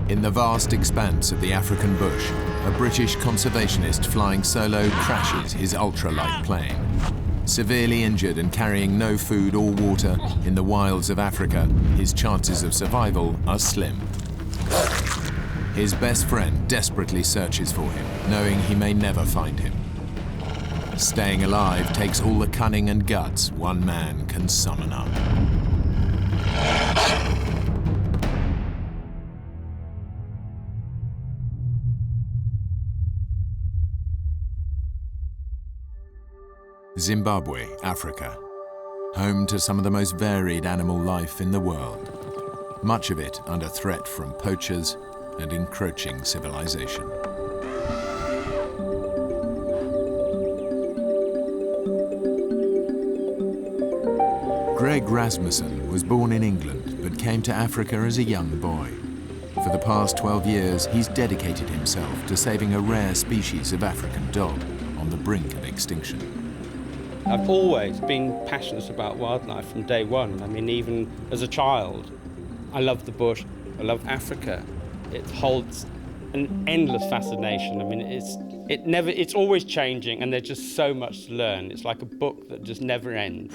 In the vast expanse of the African bush, a British conservationist flying solo crashes his ultralight plane. Severely injured and carrying no food or water in the wilds of Africa, his chances of survival are slim. His best friend desperately searches for him, knowing he may never find him. Staying alive takes all the cunning and guts one man can summon up. Zimbabwe, Africa, home to some of the most varied animal life in the world, much of it under threat from poachers and encroaching civilization. Greg Rasmussen was born in England but came to Africa as a young boy. For the past 12 years, he's dedicated himself to saving a rare species of African dog on the brink of extinction. I've always been passionate about wildlife from day one. I mean, even as a child, I love the bush, I love Africa. It holds an endless fascination. I mean, it's always changing, and there's just so much to learn. It's like a book that just never ends.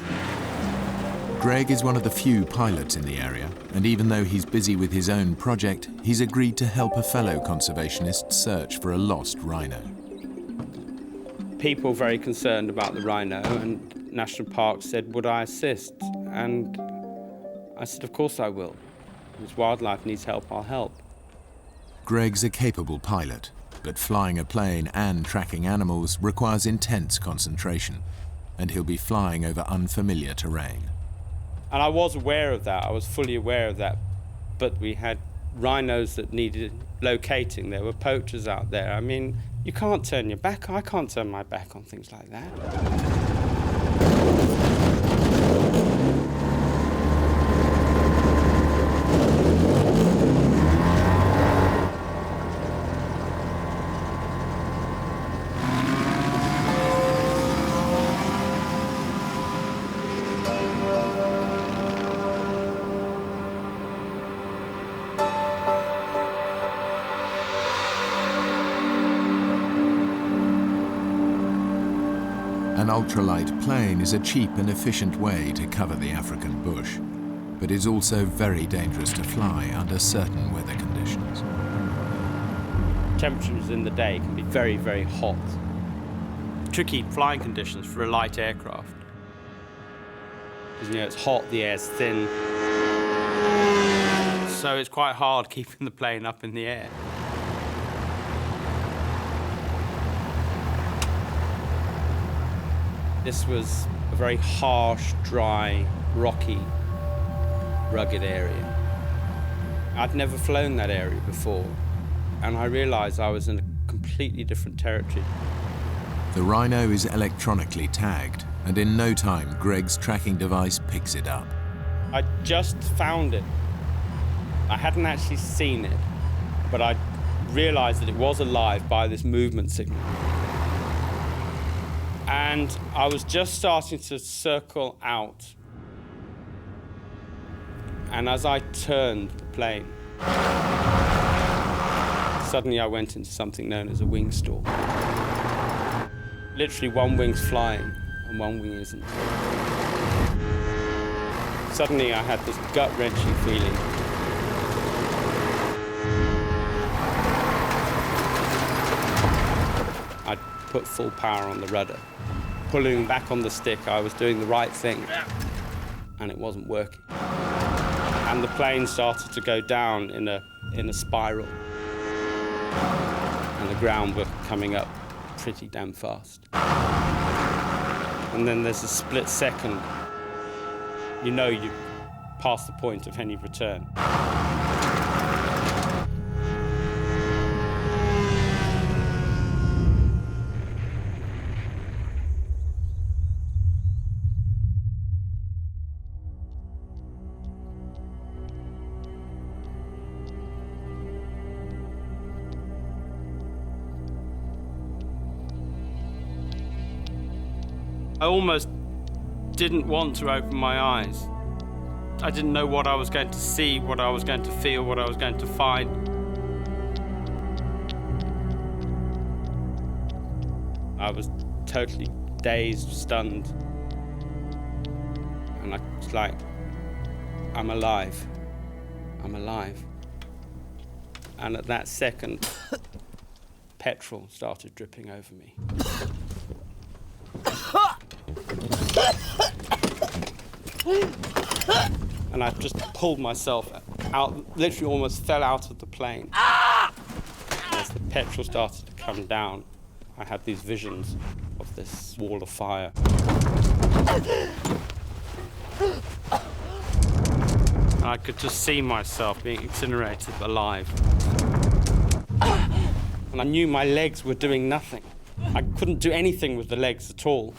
Greg is one of the few pilots in the area, and even though he's busy with his own project, he's agreed to help a fellow conservationist search for a lost rhino. People very concerned about the rhino, and National Park said, would I assist? And I said, of course I will. If wildlife needs help, I'll help. Greg's a capable pilot, but flying a plane and tracking animals requires intense concentration, and he'll be flying over unfamiliar terrain. And I was aware of that, I was fully aware of that, but we had rhinos that needed locating. There were poachers out there. I mean, you can't turn your back. I can't turn my back on things like that. An ultralight plane is a cheap and efficient way to cover the African bush, but is also very dangerous to fly under certain weather conditions. Temperatures in the day can be very, very hot. Tricky flying conditions for a light aircraft. Because, it's hot, the air's thin, so it's quite hard keeping the plane up in the air. This was a very harsh, dry, rocky, rugged area. I'd never flown that area before, and I realized I was in a completely different territory. The rhino is electronically tagged, and in no time, Greg's tracking device picks it up. I just found it. I hadn't actually seen it, but I realized that it was alive by this movement signal. And I was just starting to circle out. And as I turned the plane, suddenly I went into something known as a wing stall. Literally, one wing's flying and one wing isn't. Suddenly I had this gut-wrenching feeling. I put full power on the rudder. Pulling back on the stick, I was doing the right thing, and it wasn't working. And the plane started to go down in a spiral, and the ground was coming up pretty damn fast. And then there's a split second, you past the point of any return. I almost didn't want to open my eyes. I didn't know what I was going to see, what I was going to feel, what I was going to find. I was totally dazed, stunned. And I was like, I'm alive. I'm alive. And at that second, petrol started dripping over me. And I just pulled myself out, literally almost fell out of the plane. As the petrol started to come down, I had these visions of this wall of fire. And I could just see myself being incinerated alive. And I knew my legs were doing nothing. I couldn't do anything with the legs at all,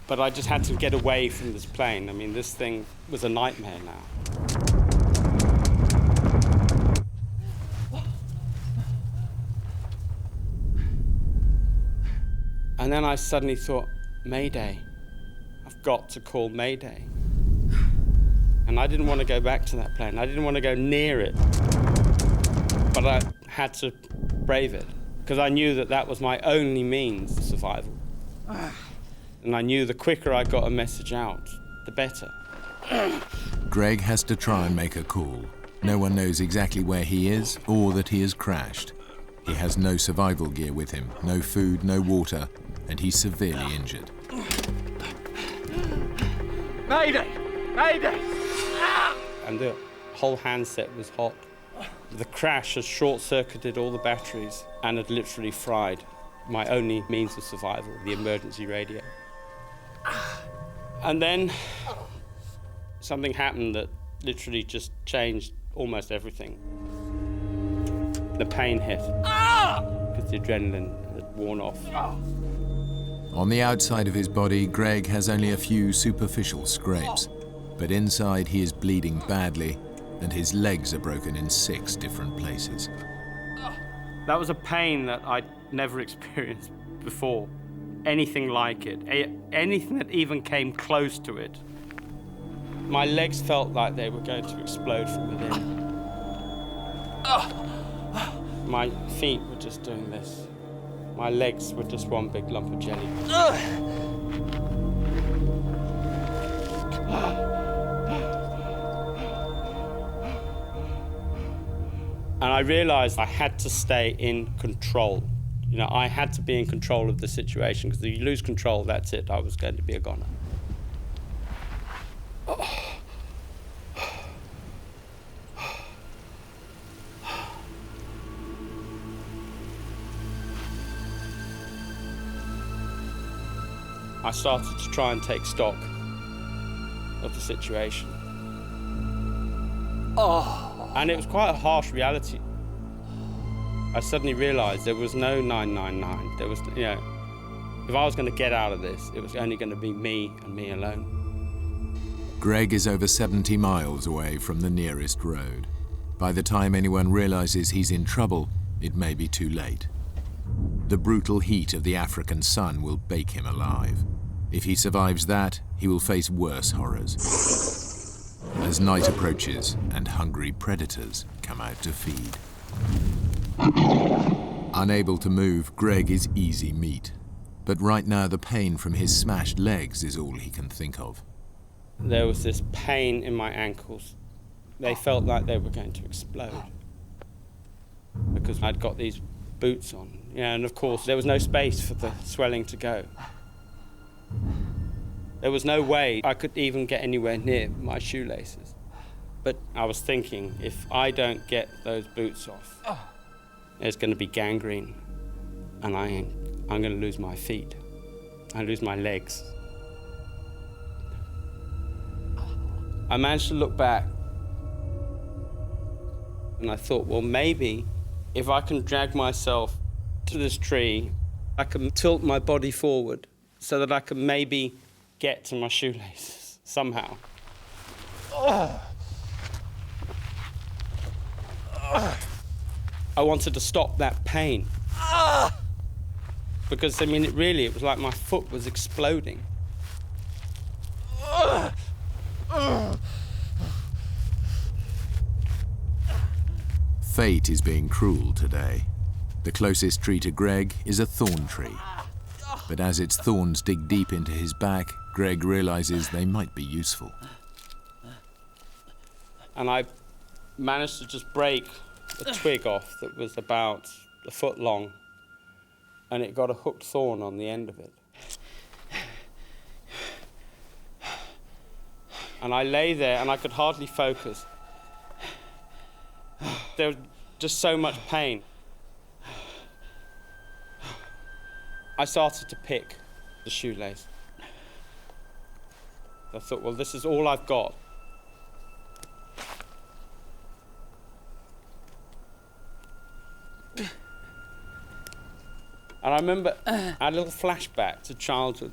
but I just had to get away from this plane. I mean, this thing was a nightmare now. And then I suddenly thought, Mayday. I've got to call Mayday. And I didn't want to go back to that plane. I didn't want to go near it. But I had to brave it, because I knew that that was my only means of survival. And I knew the quicker I got a message out, the better. Greg has to try and make a call. No one knows exactly where he is or that he has crashed. He has no survival gear with him, no food, no water, and he's severely injured. Mayday! Mayday! And the whole handset was hot. The crash had short-circuited all the batteries and had literally fried my only means of survival, the emergency radio. And then something happened that literally just changed almost everything. The pain hit, because the adrenaline had worn off. On the outside of his body, Greg has only a few superficial scrapes, but inside he is bleeding badly, and his legs are broken in 6 different places. That was a pain that I'd never experienced before. Anything like it, anything that even came close to it. My legs felt like they were going to explode from within. My feet were just doing this. My legs were just one big lump of jelly. And I realized I had to stay in control. You know, I had to be in control of the situation, because if you lose control, that's it. I was going to be a goner. I started to try and take stock of the situation. And it was quite a harsh reality. I suddenly realized there was no 999. There was, you know, if I was going to get out of this, it was only going to be me and me alone. Greg is over 70 miles away from the nearest road. By the time anyone realizes he's in trouble, it may be too late. The brutal heat of the African sun will bake him alive. If he survives that, he will face worse horrors. As night approaches and hungry predators come out to feed. Unable to move, Greg is easy meat. But right now the pain from his smashed legs is all he can think of. There was this pain in my ankles. They felt like they were going to explode, because I'd got these boots on. Yeah, and of course there was no space for the swelling to go. There was no way I could even get anywhere near my shoelaces. But I was thinking, if I don't get those boots off, there's going to be gangrene, and I'm going to lose my feet. I lose my legs. I managed to look back, and I thought, well, maybe if I can drag myself to this tree, I can tilt my body forward so that I can maybe get to my shoelaces somehow. I wanted to stop that pain. Because, I mean, it was like my foot was exploding. Fate is being cruel today. The closest tree to Greg is a thorn tree. But as its thorns dig deep into his back, Greg realizes they might be useful. And I managed to just break a twig off that was about a foot long, and it got a hooked thorn on the end of it. And I lay there and I could hardly focus. There was just so much pain. I started to pick the shoelace. I thought, well, this is all I've got. And I remember I had a little flashback to childhood,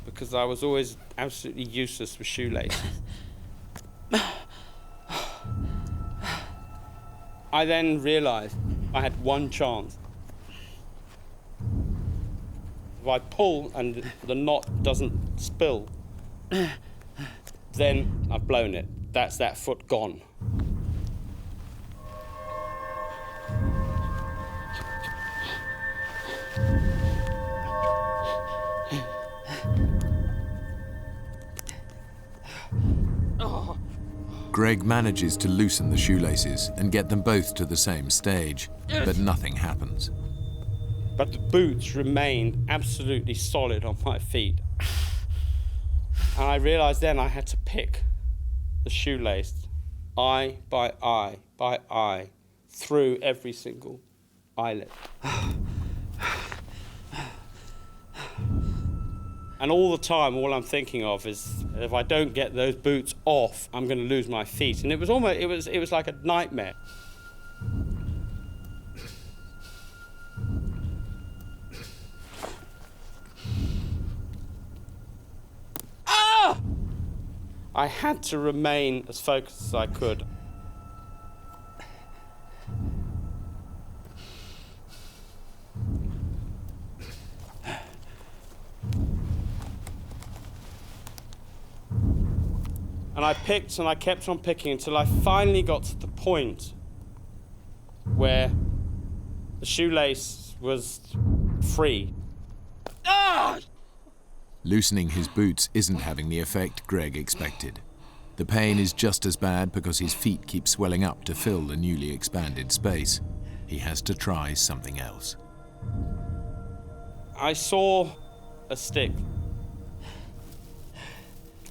because I was always absolutely useless with shoelaces. I then realised I had one chance. If I pull and the knot doesn't spill, then I've blown it. That's that foot gone. Greg manages to loosen the shoelaces and get them both to the same stage, but nothing happens. But the boots remained absolutely solid on my feet. And I realised then I had to pick the shoelace eye by eye through every single eyelet. And all the time, all I'm thinking of is, if I don't get those boots off, I'm going to lose my feet. And it was almost, it was like a nightmare. Ah! I had to remain as focused as I could. And I picked and I kept on picking until I finally got to the point where the shoelace was free. Ah! Loosening his boots isn't having the effect Greg expected. The pain is just as bad because his feet keep swelling up to fill the newly expanded space. He has to try something else. I saw a stick.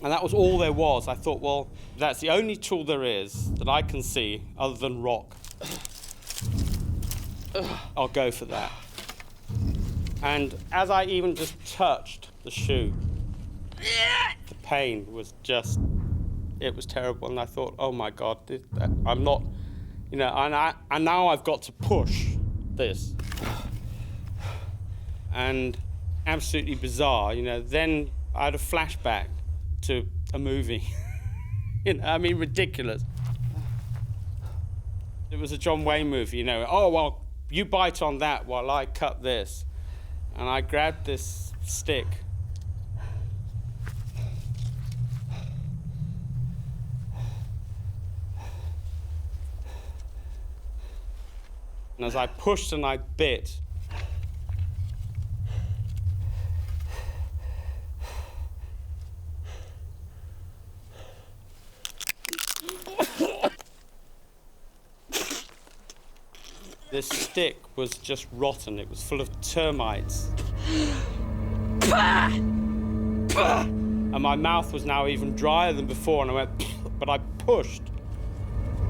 And that was all there was. I thought, well, that's the only tool there is that I can see other than rock. I'll go for that. And as I even just touched the shoe, the pain was just, it was terrible. And I thought, oh my God, I'm not, you know, and now I've got to push this. And absolutely bizarre, you know, then I had a flashback to a movie. You know, I mean, ridiculous. It was a John Wayne movie, you know. Oh, well, you bite on that while I cut this. And I grabbed this stick. And as I pushed and I bit, this stick was just rotten. It was full of termites. And my mouth was now even drier than before, and I went, but I pushed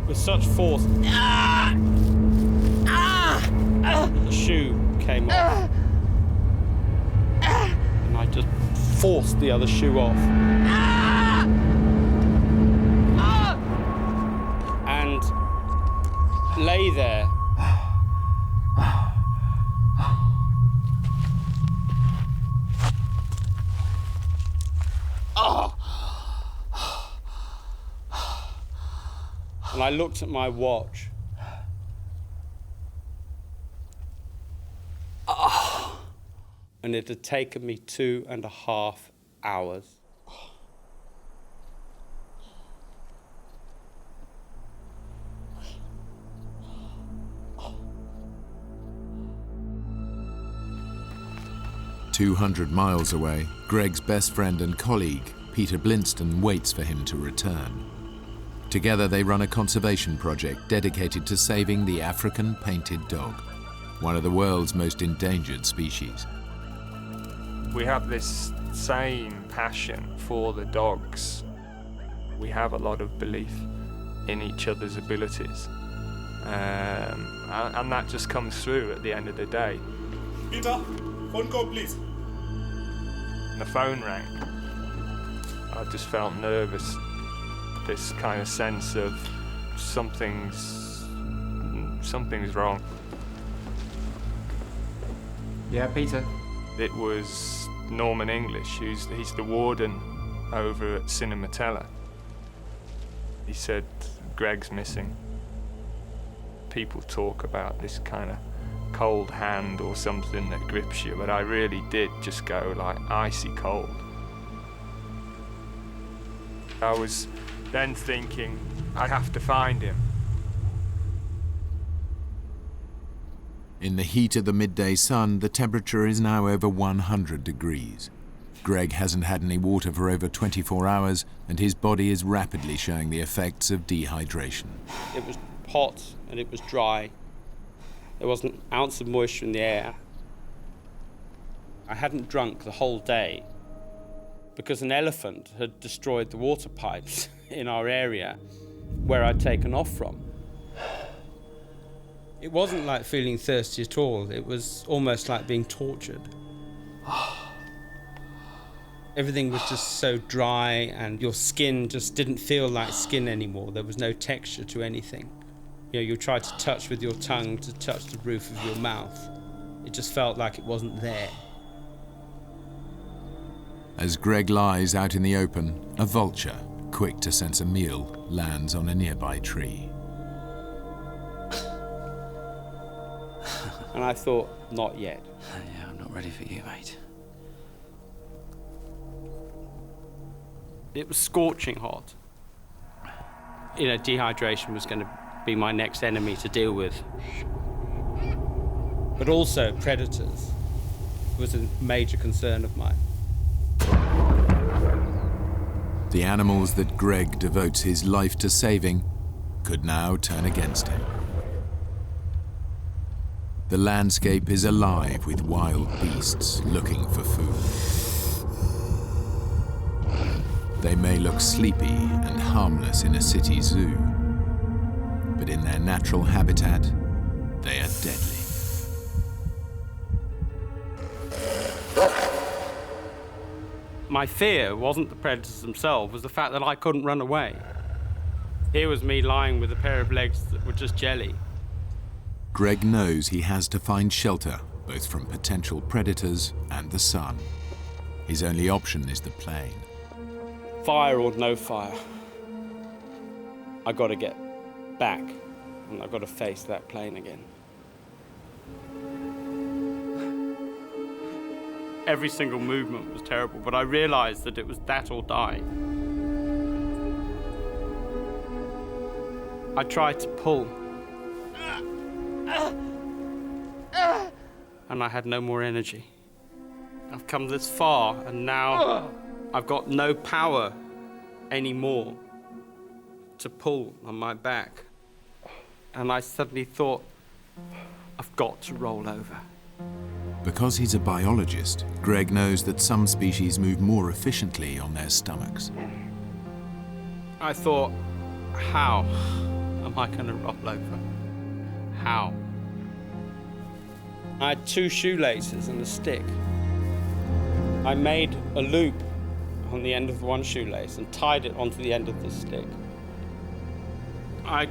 with such force. The shoe came off. And I just forced the other shoe off. And lay there. And I looked at my watch. And it had taken me 2.5 hours. 200 miles away, Greg's best friend and colleague, Peter Blinston, waits for him to return. Together they run a conservation project dedicated to saving the African painted dog, one of the world's most endangered species. We have this same passion for the dogs. We have a lot of belief in each other's abilities. And that just comes through at the end of the day. Peter, phone call please. And the phone rang. I just felt nervous. This kind of sense of something's wrong. Yeah, Peter. It was Norman English, he's the warden over at Cinematella. He said, Greg's missing. People talk about this kind of cold hand or something that grips you, but I really did just go like icy cold. I was then thinking, I have to find him. In the heat of the midday sun, the temperature is now over 100 degrees. Greg hasn't had any water for over 24 hours, and his body is rapidly showing the effects of dehydration. It was hot and it was dry. There wasn't an ounce of moisture in the air. I hadn't drunk the whole day because an elephant had destroyed the water pipes in our area where I'd taken off from. It wasn't like feeling thirsty at all. It was almost like being tortured. Everything was just so dry and your skin just didn't feel like skin anymore. There was no texture to anything. You know, you try to touch with your tongue to touch the roof of your mouth. It just felt like it wasn't there. As Greg lies out in the open, a vulture, quick to sense a meal, lands on a nearby tree. And I thought, not yet. Yeah, I'm not ready for you, mate. It was scorching hot. You know, dehydration was going to be my next enemy to deal with. But also predators was a major concern of mine. The animals that Greg devotes his life to saving could now turn against him. The landscape is alive with wild beasts looking for food. They may look sleepy and harmless in a city zoo, but in their natural habitat, they are deadly. My fear wasn't the predators themselves, it was the fact that I couldn't run away. Here was me lying with a pair of legs that were just jelly. Greg knows he has to find shelter, both from potential predators and the sun. His only option is the plane. Fire or no fire, I got to get back and I've got to face that plane again. Every single movement was terrible, but I realized that it was that or die. I tried to pull, and I had no more energy. I've come this far, and now I've got no power anymore to pull on my back. And I suddenly thought, I've got to roll over. Because he's a biologist, Greg knows that some species move more efficiently on their stomachs. I thought, how am I going to roll over? How? I had 2 shoelaces and a stick. I made a loop on the end of one shoelace and tied it onto the end of the stick. I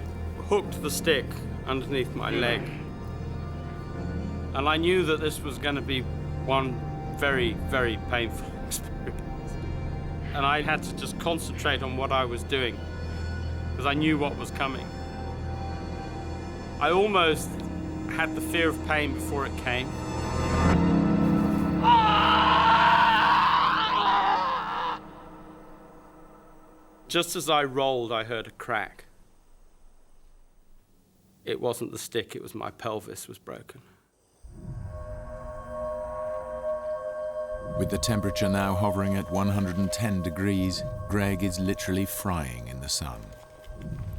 hooked the stick underneath my leg. And I knew that this was going to be one very, very painful experience. And I had to just concentrate on what I was doing, because I knew what was coming. I almost had the fear of pain before it came. Just as I rolled, I heard a crack. It wasn't the stick, it was my pelvis was broken. With the temperature now hovering at 110 degrees, Greg is literally frying in the sun.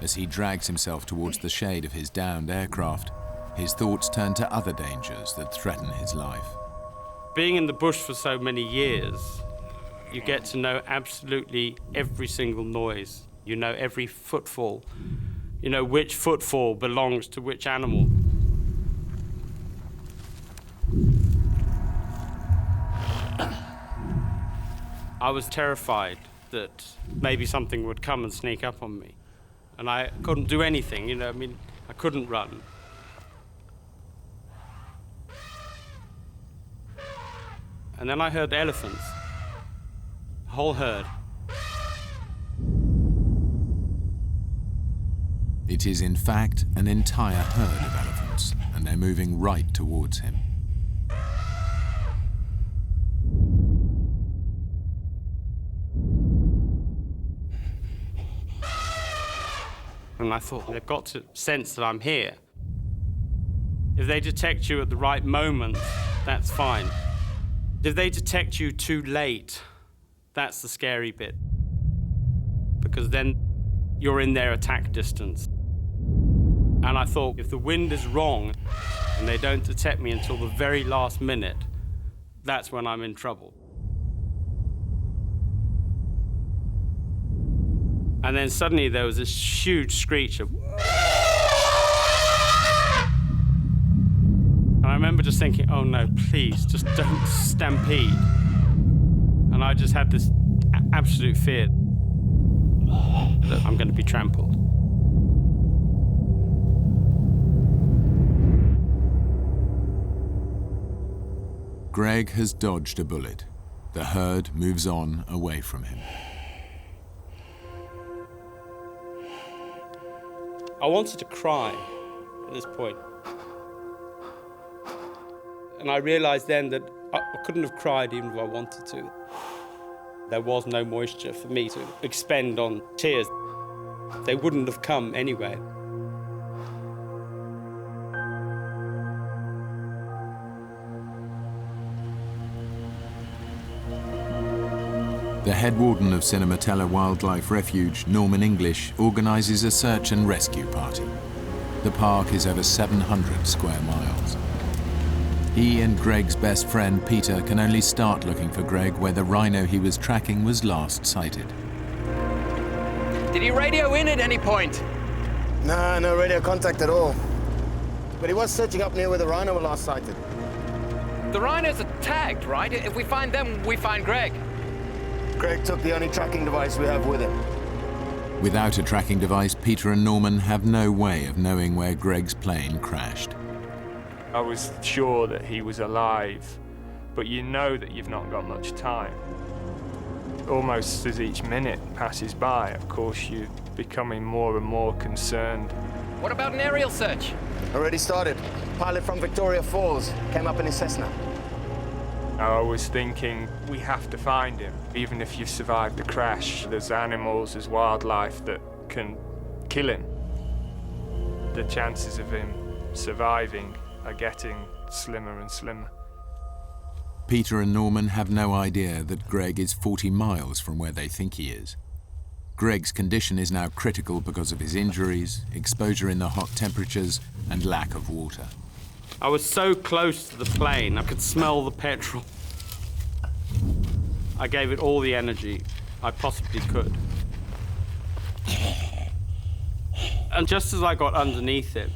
As he drags himself towards the shade of his downed aircraft, his thoughts turn to other dangers that threaten his life. Being in the bush for so many years, you get to know absolutely every single noise. You know every footfall. You know which footfall belongs to which animal. I was terrified that maybe something would come and sneak up on me. And I couldn't do anything, I couldn't run. And then I heard elephants, a whole herd. It is in fact an entire herd of elephants, and they're moving right towards him. And I thought, they've got to sense that I'm here. If they detect you at the right moment, that's fine. If they detect you too late, that's the scary bit. Because then you're in their attack distance. And I thought, if the wind is wrong and they don't detect me until the very last minute, that's when I'm in trouble. And then suddenly there was this huge screech of... And I remember just thinking, oh no, please, just don't stampede. And I just had this absolute fear that I'm going to be trampled. Greg has dodged a bullet. The herd moves on away from him. I wanted to cry at this point. And I realized then that I couldn't have cried even if I wanted to. There was no moisture for me to expend on tears. They wouldn't have come anyway. The head warden of Cinematella Wildlife Refuge, Norman English, organises a search and rescue party. The park is over 700 square miles. He and Greg's best friend Peter can only start looking for Greg where the rhino he was tracking was last sighted. Did he radio in at any point? Nah, no radio contact at all. But he was searching up near where the rhino were last sighted. The rhinos are tagged, right? If we find them, we find Greg. Greg took the only tracking device we have with him. Without a tracking device, Peter and Norman have no way of knowing where Greg's plane crashed. I was sure that he was alive, but you know that you've not got much time. Almost as each minute passes by, of course, you're becoming more and more concerned. What about an aerial search? Already started. Pilot from Victoria Falls came up in his Cessna. I was thinking, we have to find him. Even if you've survived the crash, there's animals, there's wildlife that can kill him. The chances of him surviving are getting slimmer and slimmer. Peter and Norman have no idea that Greg is 40 miles from where they think he is. Greg's condition is now critical because of his injuries, exposure in the hot temperatures, and lack of water. I was so close to the plane, I could smell the petrol. I gave it all the energy I possibly could. And just as I got underneath it,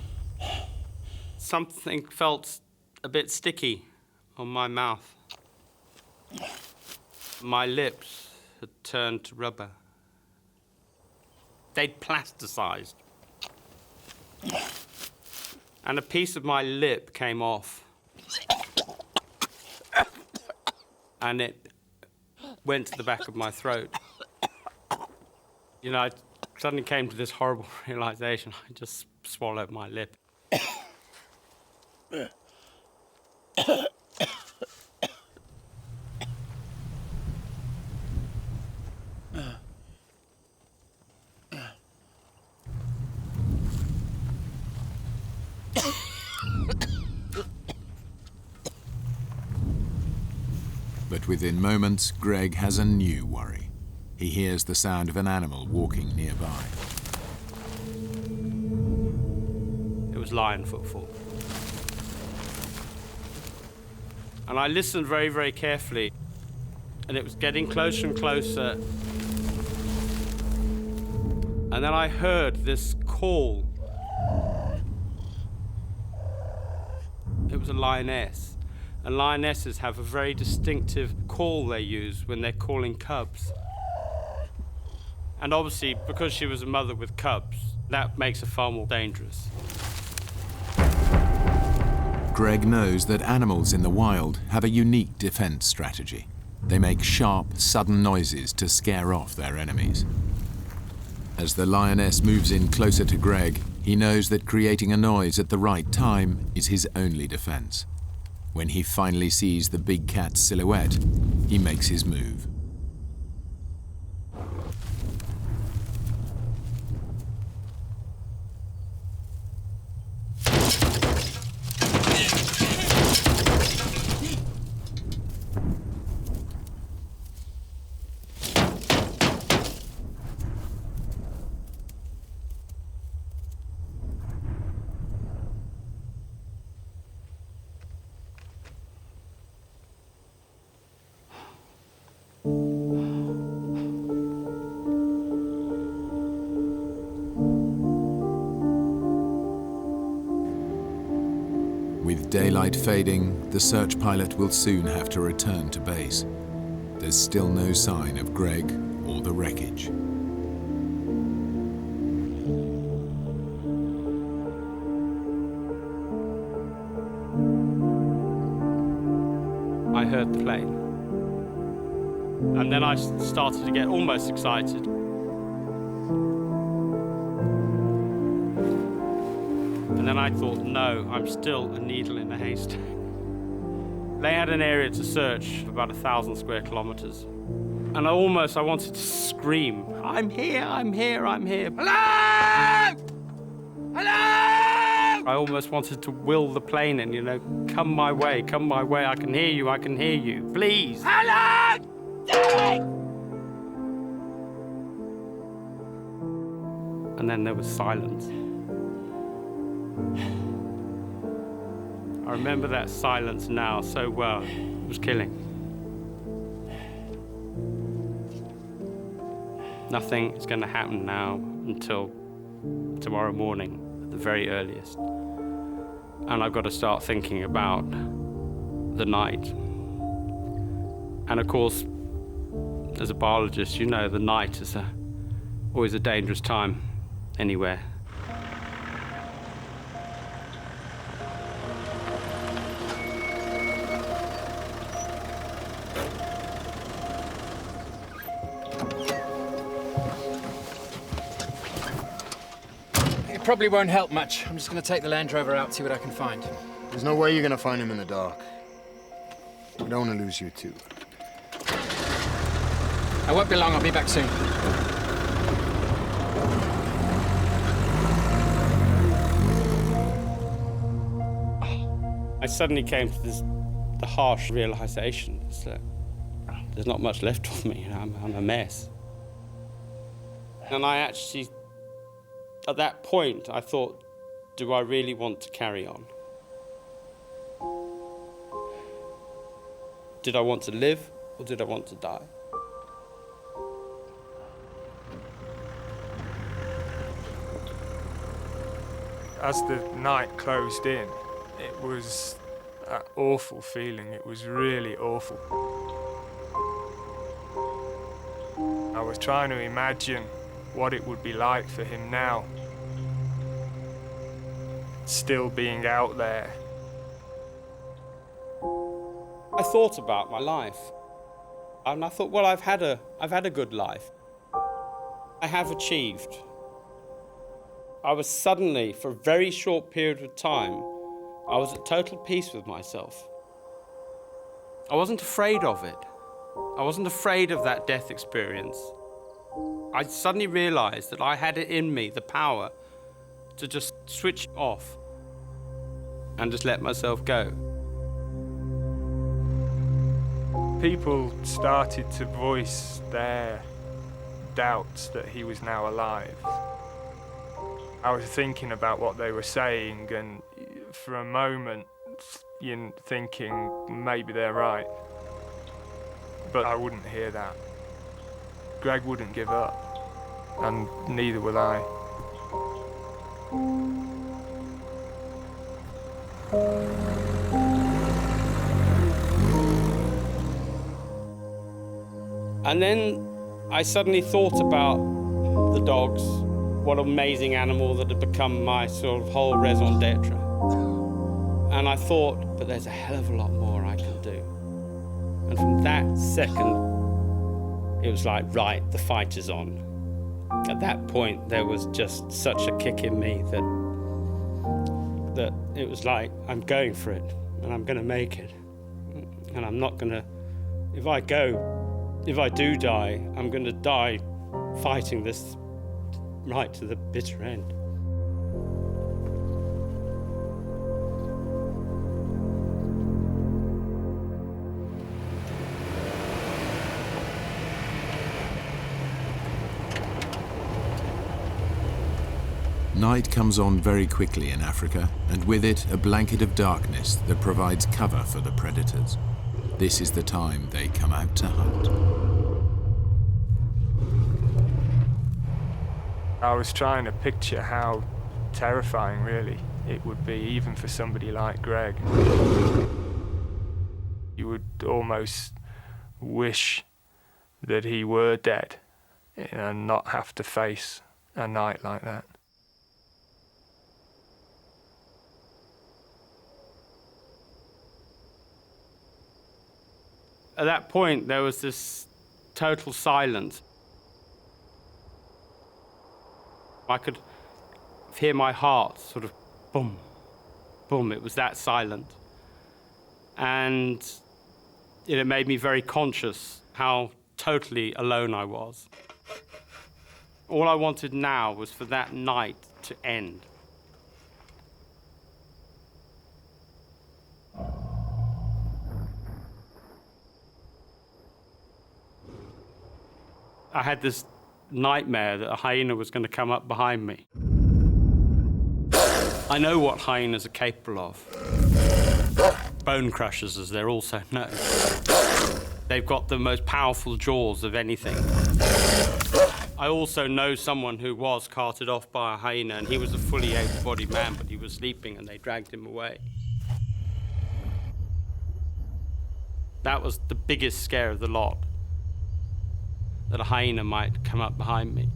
something felt a bit sticky on my mouth. My lips had turned to rubber. They'd plasticized. And a piece of my lip came off. And it went to the back of my throat. I suddenly came to this horrible realization. I just swallowed my lip. But But within moments, Greg has a new worry. He hears the sound of an animal walking nearby. It was lion footfall. And I listened very, very carefully, and it was getting closer and closer. And then I heard this call. It was a lioness. And lionesses have a very distinctive call they use when they're calling cubs. And obviously, because she was a mother with cubs, that makes her far more dangerous. Greg knows that animals in the wild have a unique defense strategy. They make sharp, sudden noises to scare off their enemies. As the lioness moves in closer to Greg, he knows that creating a noise at the right time is his only defense. When he finally sees the big cat's silhouette, he makes his move. With daylight fading, the search pilot will soon have to return to base. There's still no sign of Greg or the wreckage. I heard the plane. And then I started to get almost excited. And then I thought, no, I'm still a needle in a haystack. They had an area to search of about 1,000 square kilometers. And I wanted to scream, I'm here, I'm here, I'm here. Hello! Hello! I almost wanted to will the plane in, you know, come my way, I can hear you, please. Hello! And then there was silence. I remember that silence now so well. It was killing. Nothing is going to happen now until tomorrow morning, at the very earliest. And I've got to start thinking about the night. And of course, as a biologist, you know the night is always a dangerous time anywhere. It probably won't help much. I'm just going to take the Land Rover out, see what I can find. There's no way you're gonna find him in the dark. We don't want to lose you too. I won't be long. I'll be back soon. I suddenly came to the harsh realization that there's not much left of me. I'm a mess. And I actually, at that point, I thought, do I really want to carry on? Did I want to live, or did I want to die? As the night closed in, it was that awful feeling. It was really awful. I was trying to imagine what it would be like for him now, still being out there. I thought about my life, and I thought, well, I've had a good life. I have achieved. I was suddenly, for a very short period of time, I was at total peace with myself. I wasn't afraid of it. I wasn't afraid of that death experience. I suddenly realized that I had it in me, the power to just switch off and just let myself go. People started to voice their doubts that he was now alive. I was thinking about what they were saying, and for a moment, thinking maybe they're right. But I wouldn't hear that. Greg wouldn't give up, and neither will I. And then I suddenly thought about the dogs, what amazing animal that had become my sort of whole raison d'etre. And I thought, but there's a hell of a lot more I can do. And from that second, it was like, right, the fight is on. At that point, there was just such a kick in me that it was like, I'm going for it, and I'm going to make it. And I'm not going to, if I do die, I'm going to die fighting this right to the bitter end. Night comes on very quickly in Africa, and with it a blanket of darkness that provides cover for the predators. This is the time they come out to hunt. I was trying to picture how terrifying, really, it would be, even for somebody like Greg. You would almost wish that he were dead and not have to face a night like that. At that point, there was this total silence. I could hear my heart sort of boom, boom. It was that silent. And it made me very conscious how totally alone I was. All I wanted now was for that night to end. I had this nightmare that a hyena was going to come up behind me. I know what hyenas are capable of. Bone crushers, as they're also known. They've got the most powerful jaws of anything. I also know someone who was carted off by a hyena, and he was a fully able-bodied man, but he was sleeping and they dragged him away. That was the biggest scare of the lot, that a hyena might come up behind me.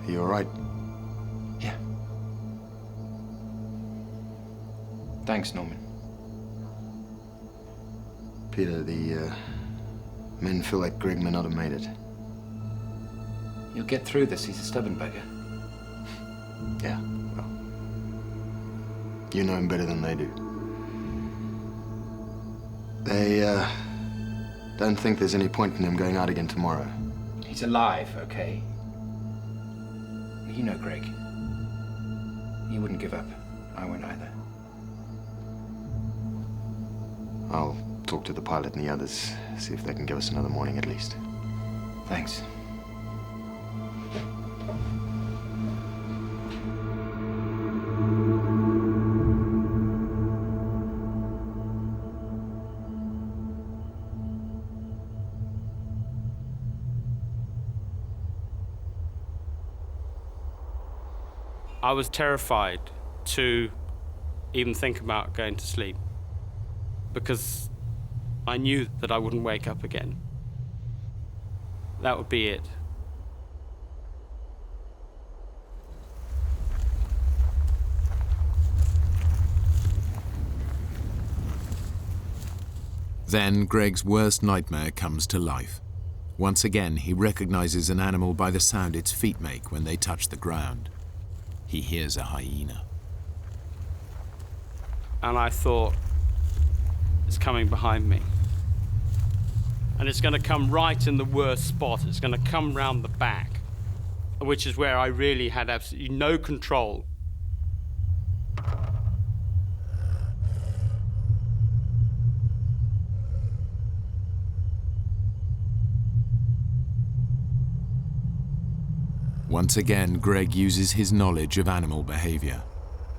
Are you all right? Yeah. Thanks, Norman. Peter, the men feel like Greg may not have made it. You'll get through this. He's a stubborn bugger. Yeah, well, you know him better than they do. They, don't think there's any point in him going out again tomorrow. He's alive, okay? You know Greg. He wouldn't give up. I won't either. I'll talk to the pilot and the others, see if they can give us another morning at least. Thanks. I was terrified to even think about going to sleep because I knew that I wouldn't wake up again. That would be it. Then Greg's worst nightmare comes to life. Once again, he recognizes an animal by the sound its feet make when they touch the ground. He hears a hyena. And I thought, it's coming behind me. And it's going to come right in the worst spot. It's going to come round the back, which is where I really had absolutely no control. Once again, Greg uses his knowledge of animal behavior.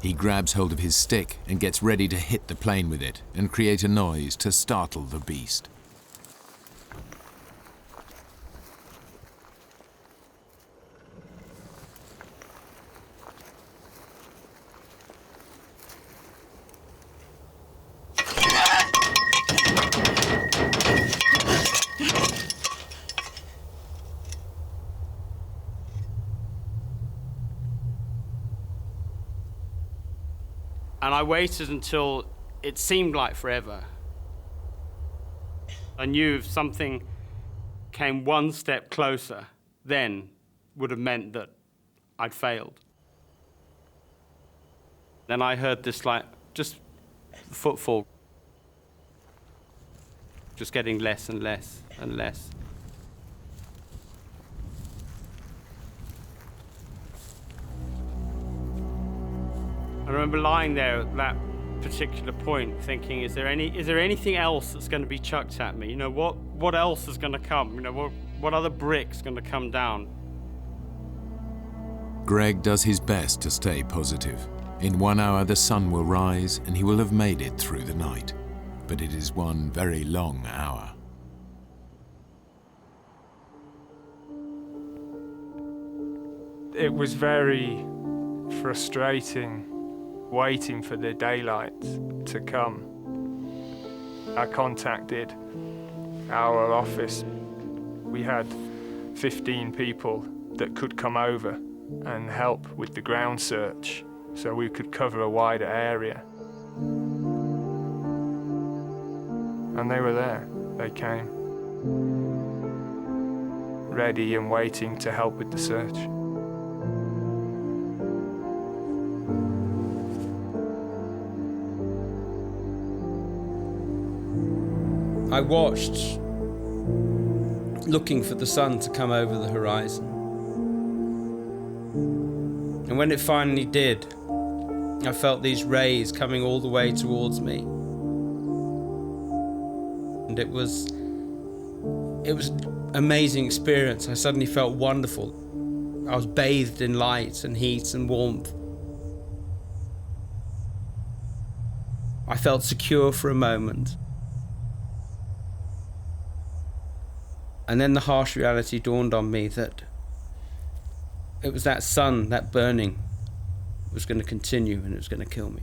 He grabs hold of his stick and gets ready to hit the plane with it and create a noise to startle the beast. And I waited until it seemed like forever. I knew if something came one step closer, then would have meant that I'd failed. Then I heard this, like, just footfall, just getting less and less and less. I remember lying there at that particular point thinking, is there anything else that's going to be chucked at me? You know, what else is going to come? You know, what other brick's going to come down? Greg does his best to stay positive. In 1 hour, the sun will rise and he will have made it through the night. But it is one very long hour. It was very frustrating waiting for the daylight to come. I contacted our office. We had 15 people that could come over and help with the ground search so we could cover a wider area. And they were there. They came, ready and waiting to help with the search. I watched, looking for the sun to come over the horizon. And when it finally did, I felt these rays coming all the way towards me. And it was an amazing experience. I suddenly felt wonderful. I was bathed in light and heat and warmth. I felt secure for a moment. And then the harsh reality dawned on me that it was that sun, that burning, was going to continue and it was going to kill me.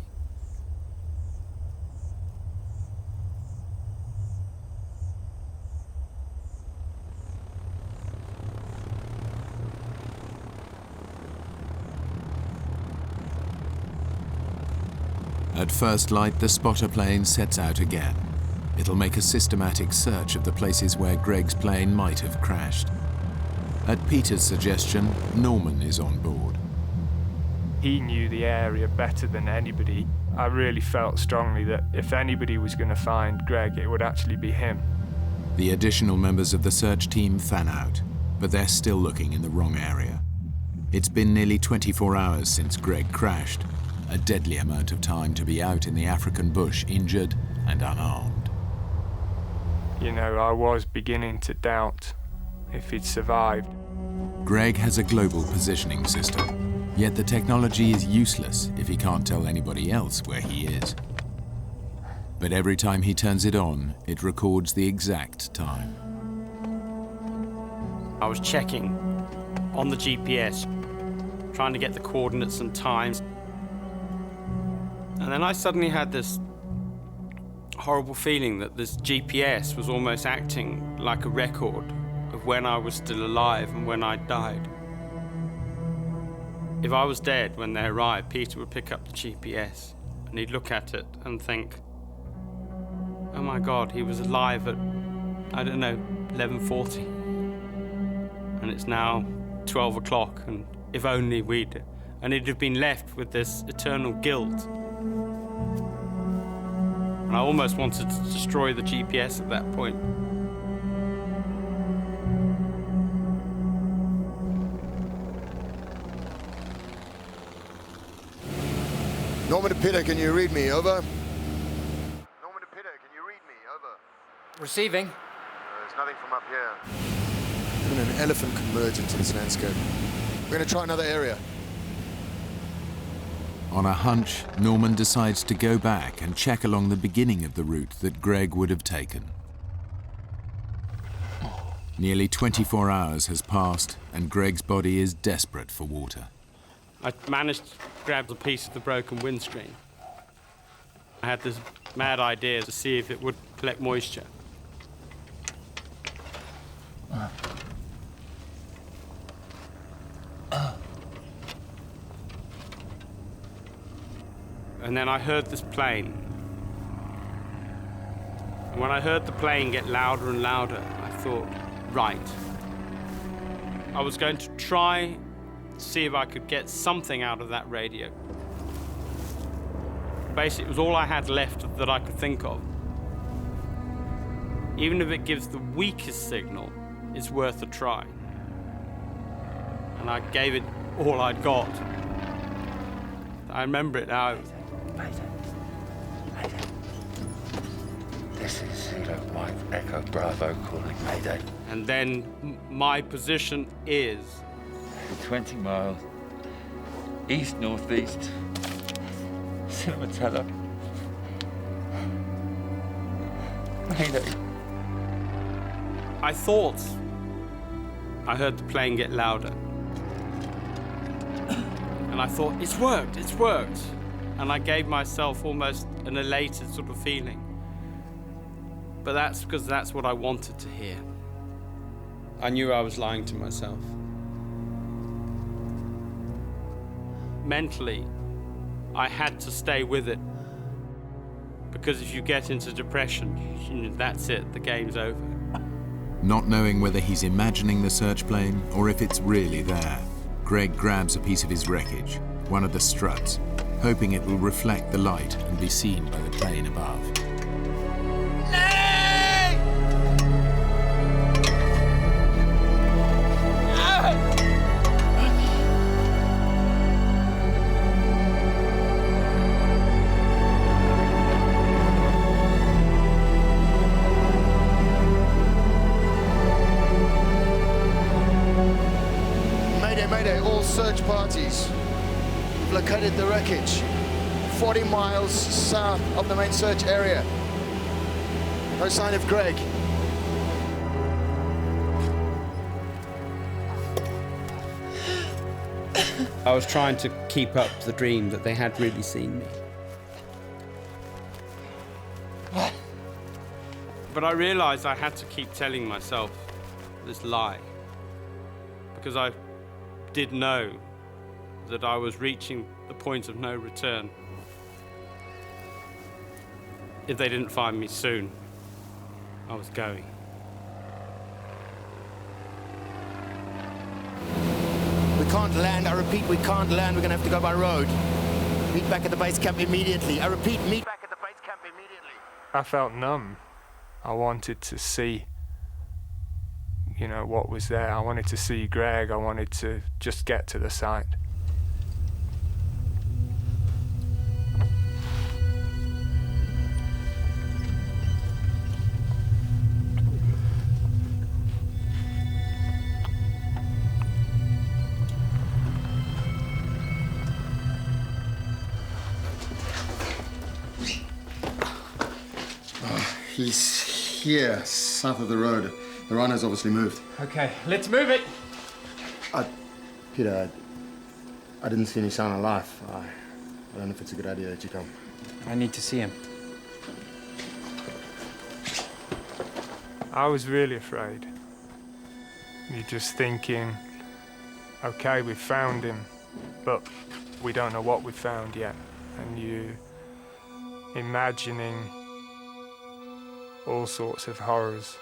At first light, the spotter plane sets out again. It'll make a systematic search of the places where Greg's plane might have crashed. At Peter's suggestion, Norman is on board. He knew the area better than anybody. I really felt strongly that if anybody was going to find Greg, it would actually be him. The additional members of the search team fan out, but they're still looking in the wrong area. It's been nearly 24 hours since Greg crashed, a deadly amount of time to be out in the African bush injured and unarmed. You know, I was beginning to doubt if he'd survived. Greg has a global positioning system, yet the technology is useless if he can't tell anybody else where he is. But every time he turns it on, it records the exact time. I was checking on the GPS, trying to get the coordinates and times. And then I suddenly had this horrible feeling that this GPS was almost acting like a record of when I was still alive and when I died. If I was dead when they arrived, Peter would pick up the GPS and he'd look at it and think, oh my God, he was alive at, I don't know, 11:40. And it's now 12 o'clock, and if only we'd... And he'd have been left with this eternal guilt. And I almost wanted to destroy the GPS at that point. Norman to Peter, can you read me? Over. Norman to Peter, can you read me? Over. Receiving. There's nothing from up here. Even an elephant can merge into this landscape. We're going to try another area. On a hunch, Norman decides to go back and check along the beginning of the route that Greg would have taken. Nearly 24 hours has passed, and Greg's body is desperate for water. I managed to grab a piece of the broken windscreen. I had this mad idea to see if it would collect moisture. And then I heard this plane. And when I heard the plane get louder and louder, I thought, right. I was going to try to see if I could get something out of that radio. Basically, it was all I had left that I could think of. Even if it gives the weakest signal, it's worth a try. And I gave it all I'd got. I remember it now. Mayday. This is Zulu Mike Echo Bravo calling Mayday. And then my position is 20 miles east-northeast, Cinematella. Mayday. I thought I heard the plane get louder. And I thought, it's worked. And I gave myself almost an elated sort of feeling. But that's because that's what I wanted to hear. I knew I was lying to myself. Mentally, I had to stay with it. Because if you get into depression, that's it, the game's over. Not knowing whether he's imagining the search plane or if it's really there, Greg grabs a piece of his wreckage, one of the struts, hoping it will reflect the light and be seen by the plane above. Mayday, all search parties. We've located the wreckage 40 miles south of the main search area. No sign of Greg. I was trying to keep up the dream that they had really seen me. But I realized I had to keep telling myself this lie. Because I did know that I was reaching the point of no return. If they didn't find me soon, I was going. We can't land. I repeat, we can't land. We're going to have to go by road. Meet back at the base camp immediately. I repeat, meet back at the base camp immediately. I felt numb. I wanted to see, what was there. I wanted to see Greg. I wanted to just get to the site. He's here, south of the road. The rhino's obviously moved. Okay, let's move it. Peter, I didn't see any sign of life. I don't know if it's a good idea that you come. I need to see him. I was really afraid. You're just thinking, okay, we've found him, but we don't know what we've found yet. And you imagining all sorts of horrors.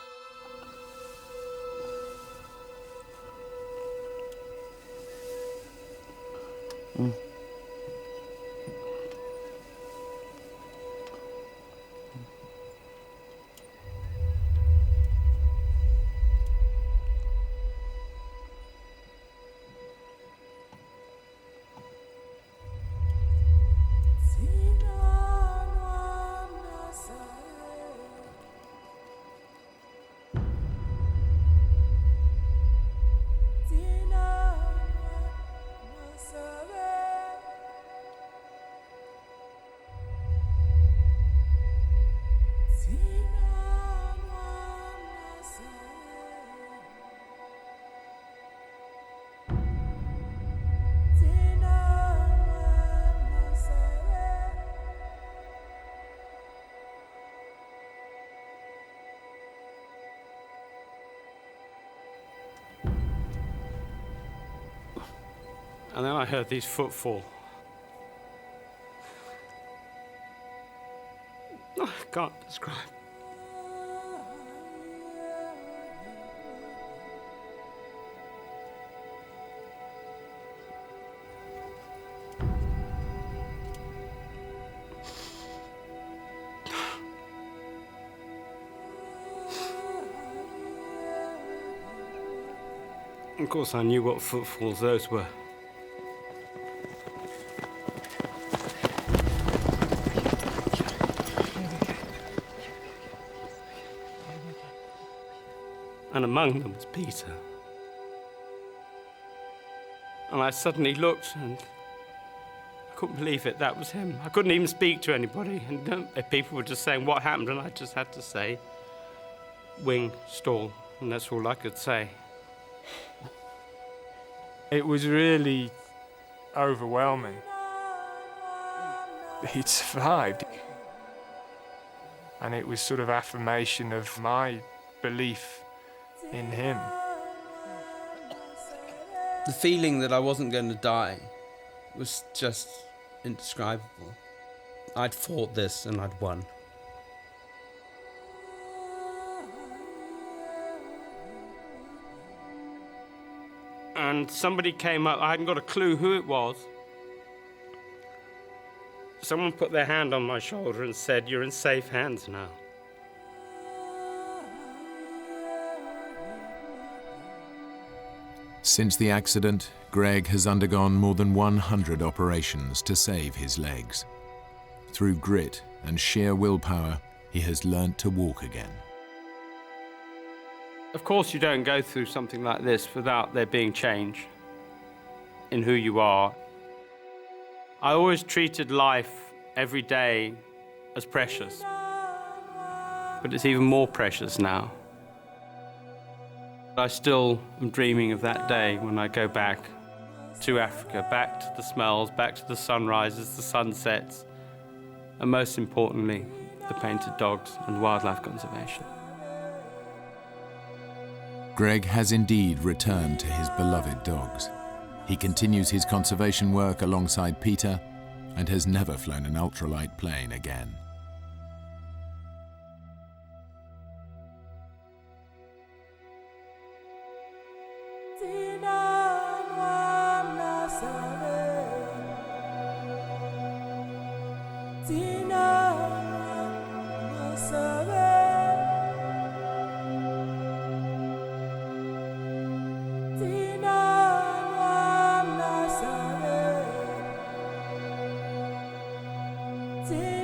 And then I heard these footfall. I can't describe. Of course, I knew what footfalls those were. And among them was Peter. And I suddenly looked and I couldn't believe it, that was him. I couldn't even speak to anybody. And people were just saying, what happened? And I just had to say, wing, stall. And that's all I could say. It was really overwhelming. He'd survived. And it was sort of affirmation of my belief in him. The feeling that I wasn't going to die was just indescribable. I'd fought this and I'd won. And somebody came up, I hadn't got a clue who it was. Someone put their hand on my shoulder and said, "You're in safe hands now." Since the accident, Greg has undergone more than 100 operations to save his legs. Through grit and sheer willpower, he has learnt to walk again. Of course, you don't go through something like this without there being change in who you are. I always treated life every day as precious, but it's even more precious now. I still am dreaming of that day when I go back to Africa, back to the smells, back to the sunrises, the sunsets, and most importantly, the painted dogs and wildlife conservation. Greg has indeed returned to his beloved dogs. He continues his conservation work alongside Peter and has never flown an ultralight plane again. Dehydration.